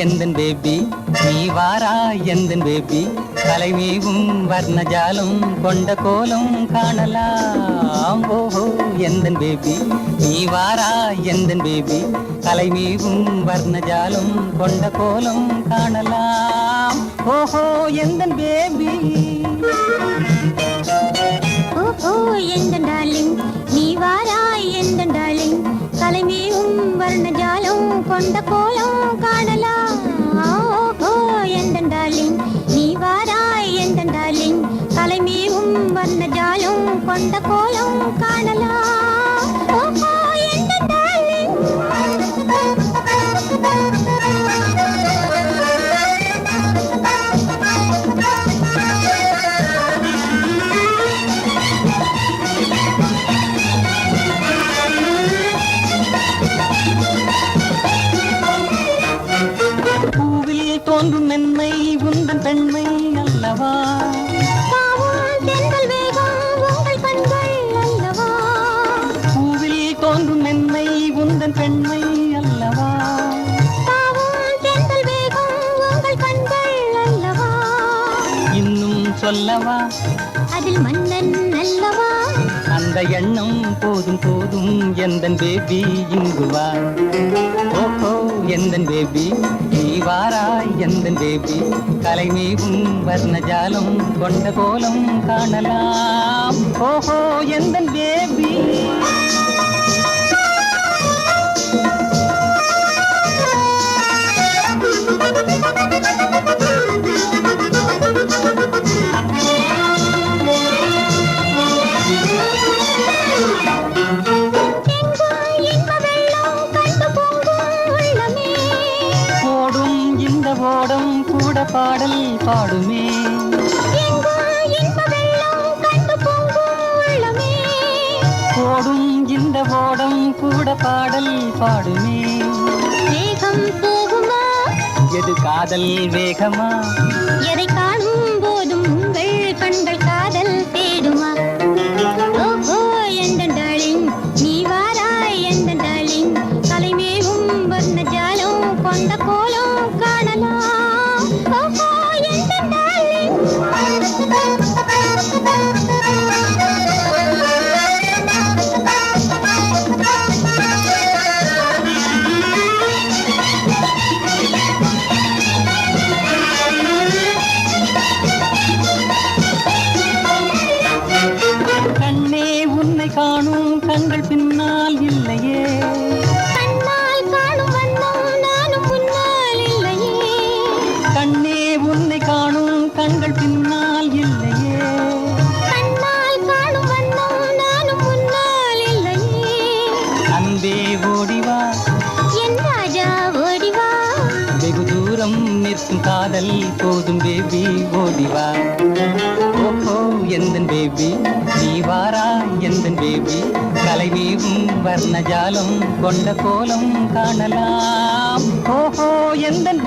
எந்தன் பேபி நீ வாரா எந்தன் பேபி கலைமீவும் வர்ணஜாலம் கொண்ட கோலம் காணலாம். ஓஹோ எந்தன் பேபி நீ வாரா எந்தன் பேபி கலைமீவும் வர்ணஜாலம் கொண்ட கோலம் காணலாம். ஓஹோ எந்தன் பேபி. ஓஹோ எந்தன் டார்லிங் நீ வாரா எந்தன் டார்லிங் கலைமீவும் வர்ணஜாலம் கொண்ட கோலம் காணலாம். ஓஹோ எந்தன் டார்லிங் நீ வாராய் எந்தன் டார்லிங் கலைமீவும் வர்ணஜாலம் கொண்ட கோலம் காணலாம். ஓஹோ எந்தன் டார்லிங். தோன்றும் மென்மை உந்தன் பெண்மை அல்லவா, தென்றல் வேகம் உங்கள் கண்கள் அல்லவா. பூவில் தோன்றும் மென்மை உந்தன் பெண்மை அல்லவா, தென்றல் வேகம் உங்கள் கண்கள் அல்லவா. இன்னும் சொல்லவா அதில் மன்னன் அல்லவா. அந்த எண்ணம் போதும் போதும் எந்தன் பேபி இங்கு வா. ஓஹோ எந்தன் பேபி நீ வாராய் எந்தன் பேபி கலைமீவும் வர்ணஜாலம் கொண்ட கோலம் காணலாம். ஓஹோ எந்தன் பேபி. ஓடம் கூட பாடல் பாடுமே, ஓடும் இந்த ஓடம் கூட பாடல் பாடுமே. வேகம் போகுமா எது காதல் வேகமா, எதை காணும் போதும் உங்கள் கண்கள் காதல் தேடுமா. ஓஹோ எந்தன் டார்லிங் நீ வாராய் எந்தன் டார்லிங் கலைமேவும் வர்ணஜாலம் கொண்ட கோலம் காணலாம். ஓஹோ எந்தன் டார்லிங். கண்ணே உன்னை காணும் கண்கள் பின்னால் இல்லையே, கண்ணால் காணும் வண்ணம் நானும் முன்னால் இல்லையே. கண்ணே உன்னை காணும் கண்கள் பின்னால் இல்லையே, கண்ணால் காணும் வண்ணம் நானும் முன்னால் இல்லையே. அன்பே ஓடிவா என் ராஜா ஓடிவா, வெகு தூரம் நிற்கும் காதல் போதும் பேபி ஓடிவா. ஓஹோ எந்தன் பேபி நீ வாரா எந்தன் பேபி கலைமீவும் வர்ணஜாலம் கொண்ட கோலம் காணலாம். ஓஹோ எந்தன்